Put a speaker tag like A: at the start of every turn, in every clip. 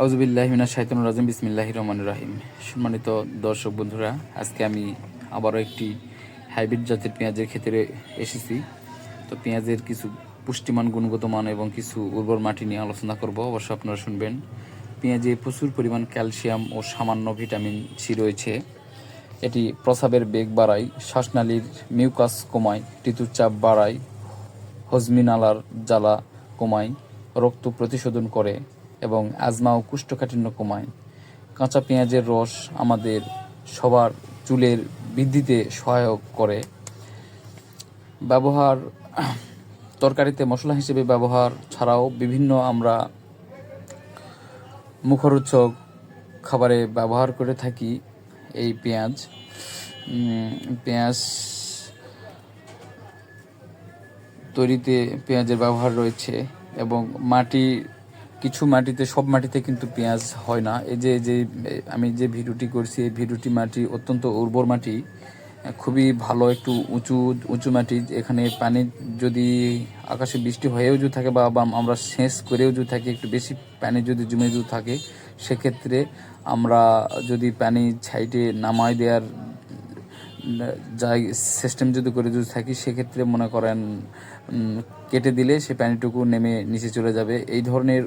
A: আউযুবিল্লাহি মিনাশ শাইতানির রাজিম বিসমিল্লাহির রহমানির রহিম। সম্মানিত দর্শক বন্ধুরা, আজকে আমি আবারও একটি হাইব্রিড জাতের পেঁয়াজের ক্ষেতে এসেছি। তো পেঁয়াজের কিছু পুষ্টিমান, গুণগত মান এবং কিছু উর্বর মাটি নিয়ে আলোচনা করব। অবশ্য আপনারা শুনবেন। পেঁয়াজে প্রচুর পরিমাণ ক্যালসিয়াম ও সামান্য ভিটামিন সি রয়েছে। এটি প্রস্রাবের বেগ বাড়ায়, শ্বাসনালীর মিউকাস কমায়, ঋতুচাপ বাড়ায়, হজমি নালার জ্বালা কমায়, রক্ত প্রতিশোধন করে এবং অ্যাজমা ও কোষ্ঠকাঠিন্য কমায়। কাঁচা পেঁয়াজের রস আমাদের সবার চুলের বৃদ্ধিতে সহায়ক করে। ব্যবহার তরকারিতে মশলা হিসেবে ব্যবহার ছাড়াও বিভিন্ন আমরা মুখরোচক খাবারে ব্যবহার করে থাকি এই পেঁয়াজ। পেঁয়াজ তৈরিতে পেঁয়াজের ব্যবহার রয়েছে এবং কিছু মাটিতে, সব মাটিতে কিন্তু পেঁয়াজ হয় না। এই যে আমি যে ভিডিওটি করছি, এই ভিডিওটি মাটি অত্যন্ত উর্বর মাটি, খুবই ভালো একটু উঁচু মাটি। এখানে পানি যদি আকাশে বৃষ্টি হয়েও যদি থাকে বা আমরা সেচ করেও যদি থাকি, একটু বেশি পানি যদি জমে যদি থাকে, সেক্ষেত্রে আমরা যদি পানি সাইডে নামাই দেওয়ার যাই সিস্টেম যদি করে যদি থাকি, সেক্ষেত্রে মনে করেন কেটে দিলে সে পানিটুকু নেমে নিচে চলে যাবে। এই ধরনের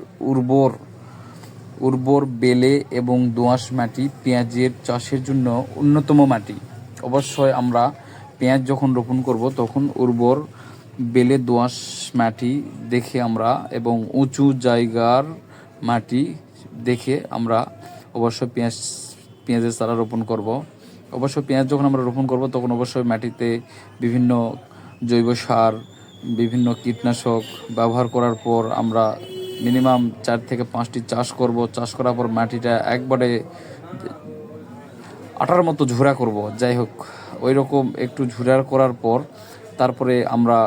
A: উর্বর বেলে এবং দোআঁশ মাটি পেঁয়াজের চাষের জন্য অন্যতম মাটি। অবশ্যই আমরা পেঁয়াজ যখন রোপণ করব তখন উর্বর বেলে দোআঁশ মাটি দেখে আমরা এবং উঁচু জায়গার মাটি দেখে আমরা অবশ্যই পেঁয়াজের চারা রোপণ করব। অবশ্য পেঁয়াজ যখন আমরা রোপণ করব তখন অবশ্যই মাটিতে বিভিন্ন জৈব সার, বিভিন্ন কীটনাশক ব্যবহার করার পর আমরা মিনিমাম 4 থেকে 5টি চাষ করব। চাষ করার পর মাটিটা একবারে আটার মতো ঝুরা করব। যাই হোক, ওই রকম একটু ঝুরা করার পর তারপরে আমরা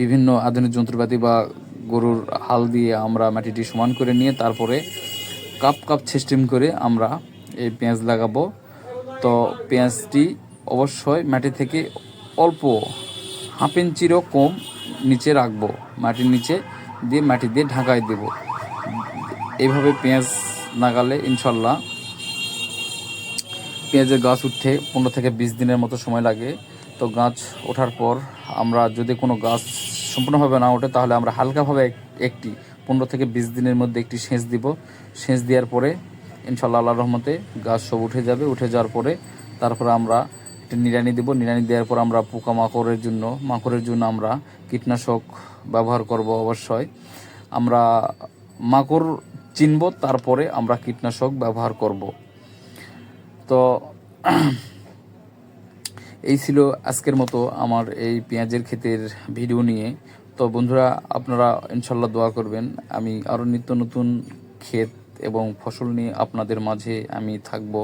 A: বিভিন্ন আধুনিক যন্ত্রপাতি বা গরুর হাল দিয়ে আমরা মাটিটি সমান করে নিয়ে তারপরে কাপ সিস্টেম করে আমরা এই পেঁয়াজ লাগাবো। তো পেঁয়াজটি অবশ্যই মাটি থেকে অল্প হাফ ইঞ্চিরও কম নিচে রাখবো, মাটির নিচে দিয়ে মাটি দিয়ে ঢাকায় দেব। এইভাবে পেঁয়াজ লাগালে ইনশাল্লাহ পেঁয়াজের গাছ উঠতে 15 থেকে 20 দিনের মতো সময় লাগে। তো গাছ ওঠার পর আমরা যদি কোনো গাছ সম্পূর্ণভাবে না ওঠে, তাহলে আমরা হালকাভাবে 15 থেকে 20 দিনের মধ্যে একটি সেচ দিব। সেচ দেওয়ার পরে ইনশাল্লাহ আল্লাহর রহমতে গাছ সব উঠে যাবে। উঠে যাওয়ার পরে তারপরে আমরা একটা নিড়ানি দেব। নিড়ানি দেওয়ার পর আমরা মাকড়ের জন্য আমরা কীটনাশক ব্যবহার করব। অবশ্যই আমরা মাকড় চিনব, তারপরে আমরা কীটনাশক ব্যবহার করব। তো এই ছিল আজকের মতো আমার এই পেঁয়াজের ক্ষেতের ভিডিও নিয়ে। তো বন্ধুরা, আপনারা ইনশাল্লাহ দোয়া করবেন, আমি আরও নিত্য নতুন ক্ষেত এবং ফসল নিয়ে আপনাদের মাঝে আমি থাকব।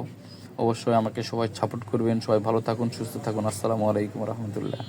A: অবশ্যই আমাকে সবাই সাপোর্ট করবেন। সবাই ভালো থাকুন, সুস্থ থাকুন। আসসালামু আলাইকুম রহমতুল্লাহ।